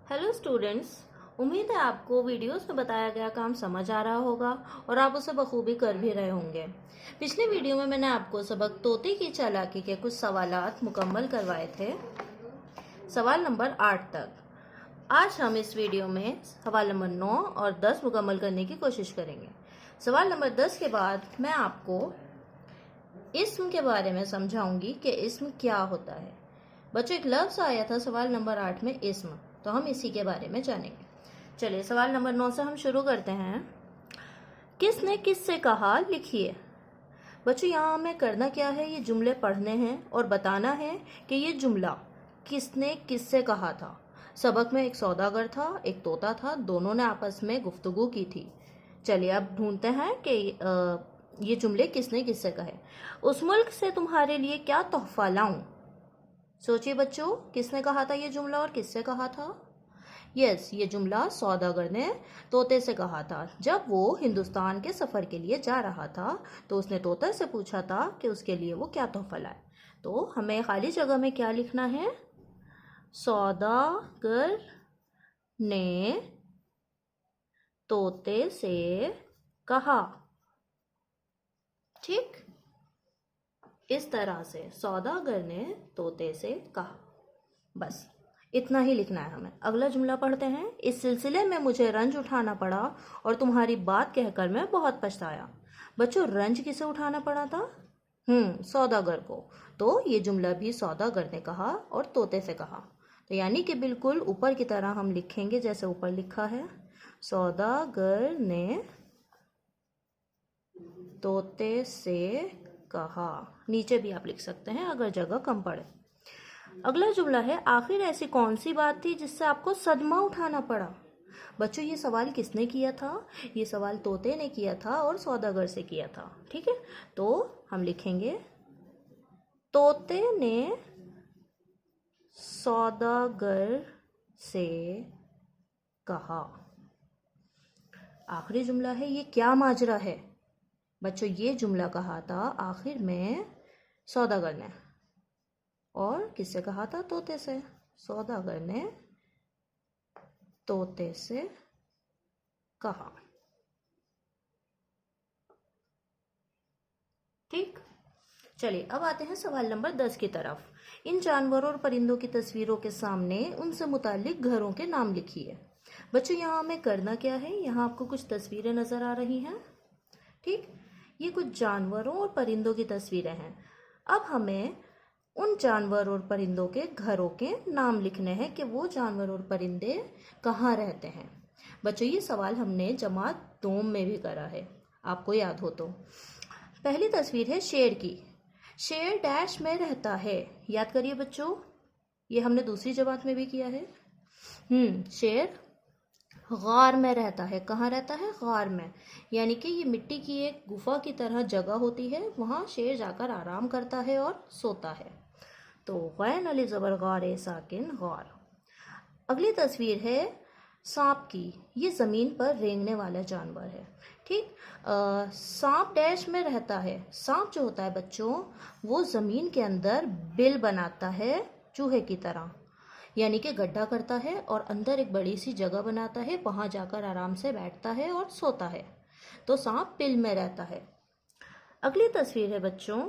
Hello students. उम्मीद है आपको वीडियोस में बताया गया काम समझ आ रहा होगा और आप उसे बखूबी कर भी रहे होंगे। पिछले वीडियो में मैंने आपको सबक तोते की चालाकी के कुछ सवालात मुकम्मल करवाए थे, सवाल नंबर 8 तक। आज हम इस वीडियो में सवाल नंबर 9 और 10 मुकम्मल करने की कोशिश करेंगे। सवाल नंबर 10 के बाद मैं आपको इस्म के बारे में समझाऊंगी कि इस्म क्या होता है। बच्चों, एक लफ्ज आया था सवाल नंबर 8 में, इस्म, तो हम इसी के बारे में जानेंगे। चलिए सवाल नंबर 9 से हम शुरू करते हैं। किसने किससे कहा, लिखिए। बच्चों, यहाँ हमें करना क्या है, ये जुमले पढ़ने हैं और बताना है कि ये जुमला किसने किससे कहा था। सबक में एक सौदागर था, एक तोता था, दोनों ने आपस में गुफ्तगू की थी। चलिए अब ढूंढते हैं कि ये जुमले किसने किससे कहे। उस मुल्क से तुम्हारे लिए क्या तोहफा लाऊं। सोचिए बच्चों, किसने कहा था ये जुमला और किससे कहा था। यस, ये जुमला सौदागर ने तोते से कहा था। जब वो हिंदुस्तान के सफ़र के लिए जा रहा था तो उसने तोते से पूछा था कि उसके लिए वो क्या तोहफा लाए। तो हमें खाली जगह में क्या लिखना है, सौदागर ने तोते से कहा। ठीक, इस तरह से सौदागर ने तोते से कहा। बस इतना ही लिखना है हमें। अगला जुमला पढ़ते हैं। इस सिलसिले में मुझे रंज उठाना पड़ा और तुम्हारी बात कहकर मैं बहुत पछताया। बच्चों, रंज किसे उठाना पड़ा था? सौदागर को। तो ये जुमला भी सौदागर ने कहा और तोते से कहा। तो यानी कि बिल्कुल ऊपर की तरह हम लिखेंगे जैसे ऊपर लिखा है, सौदागर ने तोते से कहा। नीचे भी आप लिख सकते हैं अगर जगह कम पड़े। अगला जुमला है, आखिर ऐसी कौन सी बात थी जिससे आपको सदमा उठाना पड़ा। बच्चों, ये सवाल किसने किया था? ये सवाल तोते ने किया था और सौदागर से किया था। ठीक है, तो हम लिखेंगे तोते ने सौदागर से कहा। आखिरी जुमला है, ये क्या माजरा है। बच्चों, ये जुमला कहा था आखिर में सौदागर ने, और किससे कहा था? तोते से। सौदागर ने तोते से कहा। ठीक, चलिए अब आते हैं सवाल नंबर 10 की तरफ। इन जानवरों और परिंदों की तस्वीरों के सामने उनसे मुतालिक घरों के नाम लिखिए। बच्चों, यहाँ हमें करना क्या है, यहाँ आपको कुछ तस्वीरें नजर आ रही हैं। ठीक, ये कुछ जानवरों और परिंदों की तस्वीरें हैं। अब हमें उन जानवर और परिंदों के घरों के नाम लिखने हैं कि वो जानवर और परिंदे कहाँ रहते हैं। बच्चों, ये सवाल हमने जमात दोम में भी करा है, आपको याद हो तो। पहली तस्वीर है शेर की। शेर डैश में रहता है। याद करिए बच्चों, ये हमने दूसरी जमात में भी किया है। शेर गार में रहता है। कहाँ रहता है? गार में। यानी कि ये मिट्टी की एक गुफा की तरह जगह होती है, वहाँ शेर जाकर आराम करता है और सोता है। तो गैन अली ज़बर गार साकिन गार। अगली तस्वीर है सांप की। ये ज़मीन पर रेंगने वाला जानवर है। ठीक, सांप डैश में रहता है। सांप जो होता है बच्चों, वो ज़मीन के अंदर बिल बनाता है चूहे की तरह, यानी कि गड्ढा करता है और अंदर एक बड़ी सी जगह बनाता है, वहाँ जाकर आराम से बैठता है और सोता है। तो सांप बिल में रहता है। अगली तस्वीर है बच्चों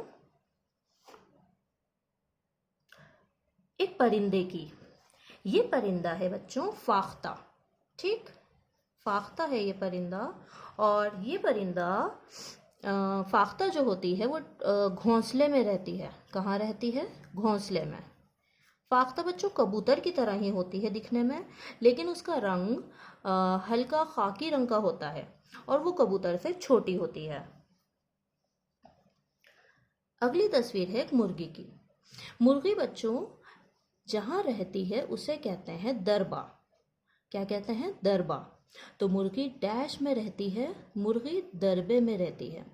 एक परिंदे की। ये परिंदा है बच्चों फाख्ता। ठीक, फाख्ता है ये परिंदा। और ये परिंदा फाख्ता जो होती है वो घोंसले में रहती है। कहाँ रहती है? घोंसले में। फाख्ता बच्चों कबूतर की तरह ही होती है दिखने में, लेकिन उसका रंग हल्का खाकी रंग का होता है और वो कबूतर से छोटी होती है। अगली तस्वीर है एक मुर्गी की। मुर्गी बच्चों जहाँ रहती है उसे कहते हैं दरबा। क्या कहते हैं? दरबा। तो मुर्गी डैश में रहती है, मुर्गी दरबे में रहती है।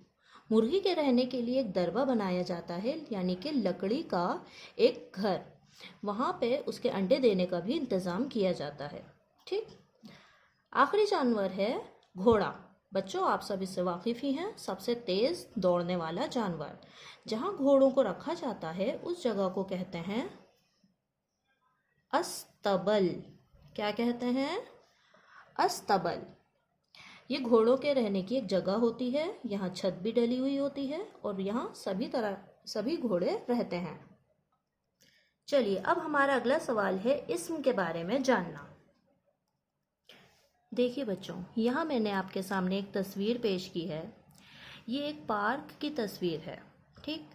मुर्गी के रहने के लिए एक दरबा बनाया जाता है, यानी कि लकड़ी का एक घर। वहाँ पे उसके अंडे देने का भी इंतज़ाम किया जाता है। ठीक, आखिरी जानवर है घोड़ा। बच्चों, आप सब इससे वाकिफ़ ही हैं, सबसे तेज़ दौड़ने वाला जानवर। जहाँ घोड़ों को रखा जाता है उस जगह को कहते हैं अस्तबल। क्या कहते हैं? अस्तबल। ये घोड़ों के रहने की एक जगह होती है। यहाँ छत भी डली हुई होती है और यहाँ सभी घोड़े रहते हैं। चलिए, अब हमारा अगला सवाल है इस्म के बारे में जानना। देखिए बच्चों, यहाँ मैंने आपके सामने एक तस्वीर पेश की है। ये एक पार्क की तस्वीर है। ठीक,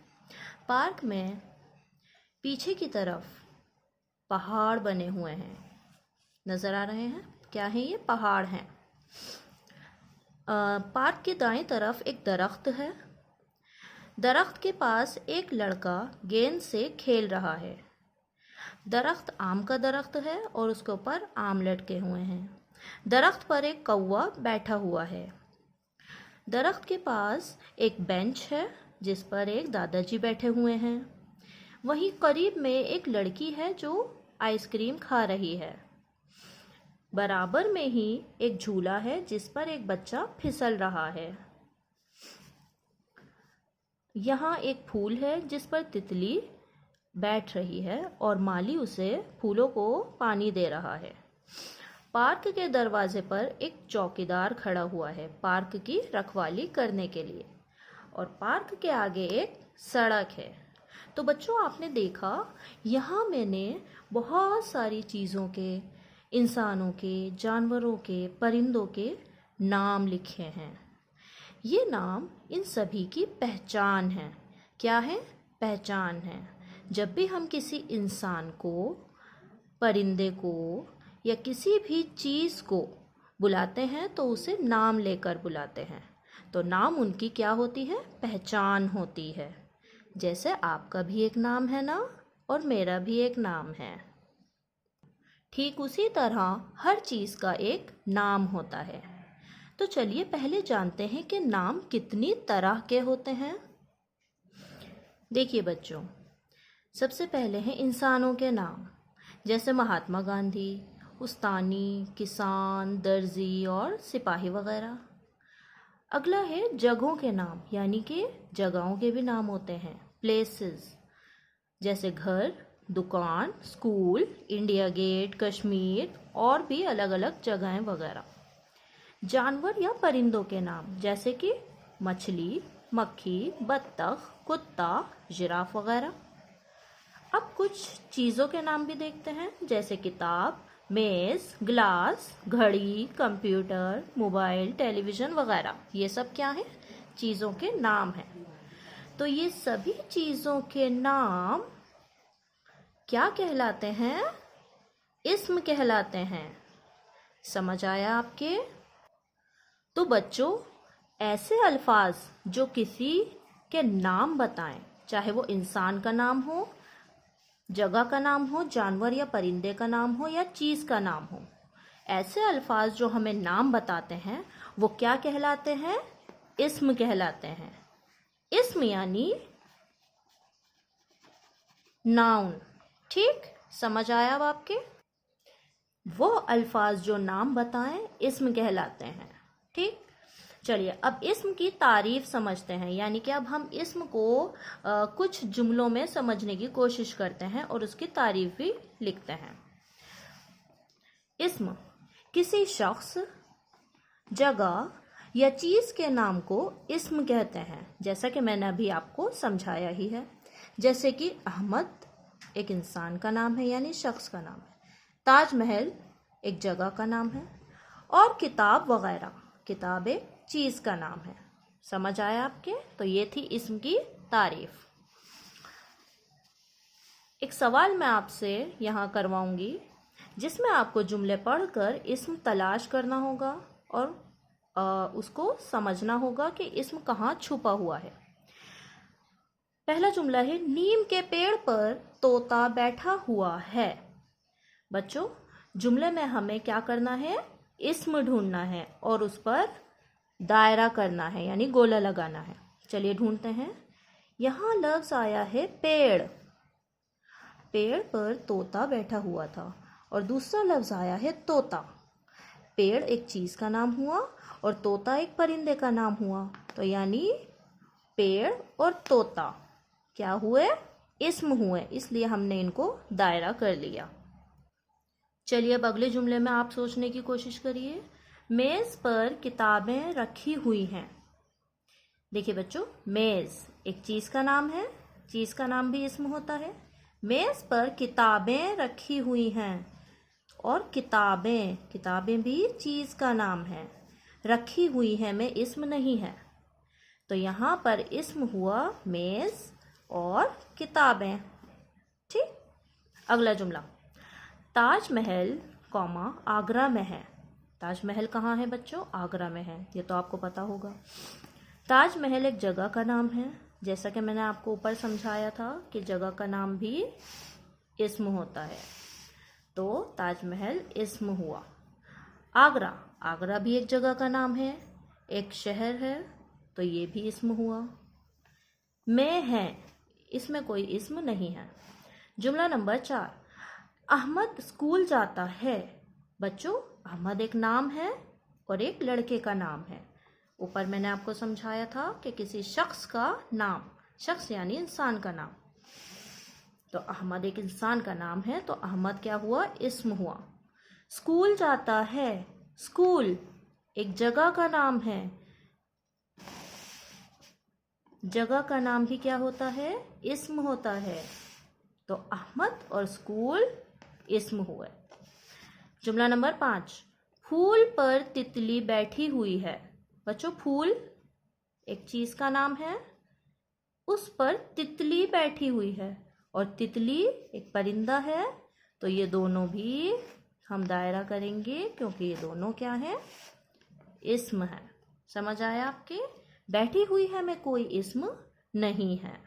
पार्क में पीछे की तरफ पहाड़ बने हुए हैं, नज़र आ रहे हैं? क्या है ये? पहाड़ हैं। पार्क के दाएं तरफ एक दरख्त है। दरख्त के पास एक लड़का गेंद से खेल रहा है। दरख्त आम का दरख्त है और उसके ऊपर आम लटके हुए हैं। दरख्त पर एक कौवा बैठा हुआ है। दरख्त के पास एक बेंच है जिस पर एक दादाजी बैठे हुए हैं। वहीं करीब में एक लड़की है जो आइसक्रीम खा रही है। बराबर में ही एक झूला है जिस पर एक बच्चा फिसल रहा है। यहाँ एक फूल है जिस पर तितली बैठ रही है और माली उसे फूलों को पानी दे रहा है। पार्क के दरवाजे पर एक चौकीदार खड़ा हुआ है पार्क की रखवाली करने के लिए, और पार्क के आगे एक सड़क है। तो बच्चों, आपने देखा यहाँ मैंने बहुत सारी चीज़ों के, इंसानों के, जानवरों के, परिंदों के नाम लिखे हैं। ये नाम इन सभी की पहचान है। क्या है? पहचान है। जब भी हम किसी इंसान को, परिंदे को या किसी भी चीज़ को बुलाते हैं तो उसे नाम लेकर बुलाते हैं। तो नाम उनकी क्या होती है? पहचान होती है। जैसे आपका भी एक नाम है ना, और मेरा भी एक नाम है। ठीक उसी तरह हर चीज़ का एक नाम होता है। तो चलिए पहले जानते हैं कि नाम कितनी तरह के होते हैं। देखिए बच्चों, सबसे पहले हैं इंसानों के नाम, जैसे महात्मा गांधी, उस्तानी, किसान, दर्जी और सिपाही वगैरह। अगला है जगहों के नाम, यानी कि जगहों के भी नाम होते हैं, प्लेसेस, जैसे घर, दुकान, स्कूल, इंडिया गेट, कश्मीर और भी अलग अलग जगहें वगैरह। जानवर या परिंदों के नाम, जैसे कि मछली, मक्खी, बत्तख, कुत्ता, जिराफ वगैरह। अब कुछ चीज़ों के नाम भी देखते हैं, जैसे किताब, मेज़, ग्लास, घड़ी, कंप्यूटर, मोबाइल, टेलीविज़न वगैरह। ये सब क्या है? चीज़ों के नाम हैं। तो ये सभी चीज़ों के नाम क्या कहलाते हैं? इस्म कहलाते हैं। समझ आया आपके? तो बच्चों, ऐसे अल्फाज जो किसी के नाम बताएं, चाहे वो इंसान का नाम हो, जगह का नाम हो, जानवर या परिंदे का नाम हो या चीज़ का नाम हो, ऐसे अल्फाज जो हमें नाम बताते हैं वो क्या कहलाते हैं? इस्म कहलाते हैं। इस्म यानी नाउन। ठीक, समझ आया अब आपके? वो अल्फाज जो नाम बताएं इस्म कहलाते हैं। ठीक, चलिए अब इस्म की तारीफ समझते हैं, यानी कि अब हम इस्म को कुछ जुमलों में समझने की कोशिश करते हैं और उसकी तारीफ भी लिखते हैं। इस्म किसी शख्स, जगह या चीज़ के नाम को इस्म कहते हैं, जैसा कि मैंने अभी आपको समझाया ही है। जैसे कि अहमद एक इंसान का नाम है, यानी शख्स का नाम है। ताजमहल एक जगह का नाम है। और किताब वगैरह, किताब एक चीज़ का नाम है। समझ आया आपके? तो ये थी इस्म की तारीफ। एक सवाल मैं आपसे यहाँ करवाऊंगी, जिसमें आपको जुमले पढ़कर इस्म तलाश करना होगा और उसको समझना होगा कि इस्म कहाँ छुपा हुआ है। पहला जुमला है, नीम के पेड़ पर तोता बैठा हुआ है। बच्चों, जुमले में हमें क्या करना है? इस्म ढूंढना है और उस पर दायरा करना है, यानी गोला लगाना है। चलिए ढूंढते हैं। यहाँ लफ्ज आया है पेड़। पेड़ पर तोता बैठा हुआ था। और दूसरा लफ्ज आया है तोता। पेड़ एक चीज़ का नाम हुआ और तोता एक परिंदे का नाम हुआ। तो यानी पेड़ और तोता क्या हुए? इस्म हुए, इसलिए हमने इनको दायरा कर लिया। चलिए अब अगले जुमले में आप सोचने की कोशिश करिए। मेज़ पर किताबें रखी हुई हैं। देखिए बच्चों, मेज़ एक चीज़ का नाम है, चीज़ का नाम भी इस्म होता है। मेज़ पर किताबें रखी हुई हैं, और किताबें, किताबें भी चीज़ का नाम है। रखी हुई है में इस्म नहीं है, तो यहाँ पर इस्म हुआ मेज़ और किताबें। ठीक। अगला जुमला, ताजमहल कॉमा आगरा में है। ताजमहल कहाँ है बच्चों? आगरा में है, ये तो आपको पता होगा। ताजमहल एक जगह का नाम है, जैसा कि मैंने आपको ऊपर समझाया था कि जगह का नाम भी इस्म होता है, तो ताजमहल इस्म हुआ। आगरा, आगरा भी एक जगह का नाम है, एक शहर है, तो ये भी इस्म हुआ। में है, इसमें कोई इस्म नहीं है। जुमला नंबर 4, अहमद स्कूल जाता है। बच्चों, अहमद एक नाम है और एक लड़के का नाम है। ऊपर मैंने आपको समझाया था कि किसी शख्स का नाम, शख्स यानी इंसान का नाम, तो अहमद एक इंसान का नाम है, तो अहमद क्या हुआ? इस्म हुआ। स्कूल जाता है, स्कूल एक जगह का नाम है, जगह का नाम भी क्या होता है? इस्म होता है, तो अहमद और स्कूल इस्म हुए। जुमला नंबर 5, फूल पर तितली बैठी हुई है। बच्चों, फूल एक चीज का नाम है, उस पर तितली बैठी हुई है, और तितली एक परिंदा है, तो ये दोनों भी हम दायरा करेंगे, क्योंकि ये दोनों क्या है? इस्म है। समझ आया आपके? बैठी हुई है में कोई इस्म नहीं है।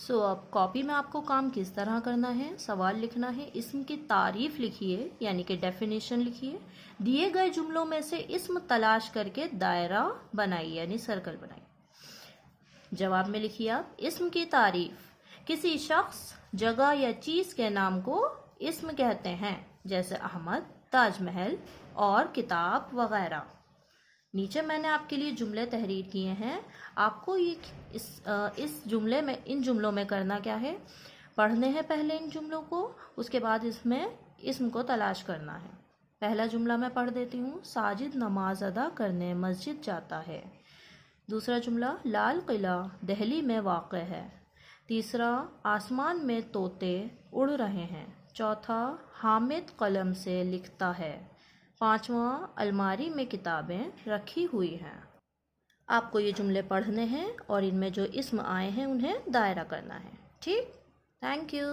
अब कॉपी में आपको काम किस तरह करना है? सवाल लिखना है, इस्म की तारीफ लिखिए, यानी कि डेफिनेशन लिखिए। दिए गए जुमलों में से इस्म तलाश करके दायरा बनाइए, यानी सर्कल बनाइए। जवाब में लिखिए आप, इस्म की तारीफ, किसी शख्स, जगह या चीज के नाम को इस्म कहते हैं, जैसे अहमद, ताजमहल और किताब वगैरह। नीचे मैंने आपके लिए जुमले तहरीर किए हैं। आपको ये इस जुमले में, इन जुमलों में करना क्या है? पढ़ने हैं पहले इन जुमलों को, उसके बाद इसमें इस्म को तलाश करना है। पहला जुमला मैं पढ़ देती हूँ। साजिद नमाज अदा करने मस्जिद जाता है। दूसरा जुमला, लाल किला दिल्ली में वाक़ है। तीसरा, आसमान में तोते उड़ रहे हैं। चौथा, हामिद कलम से लिखता है। पांचवा, अलमारी में किताबें रखी हुई हैं। आपको ये जुमले पढ़ने हैं और इनमें जो इस्म आए हैं उन्हें दायरा करना है। ठीक, थैंक यू।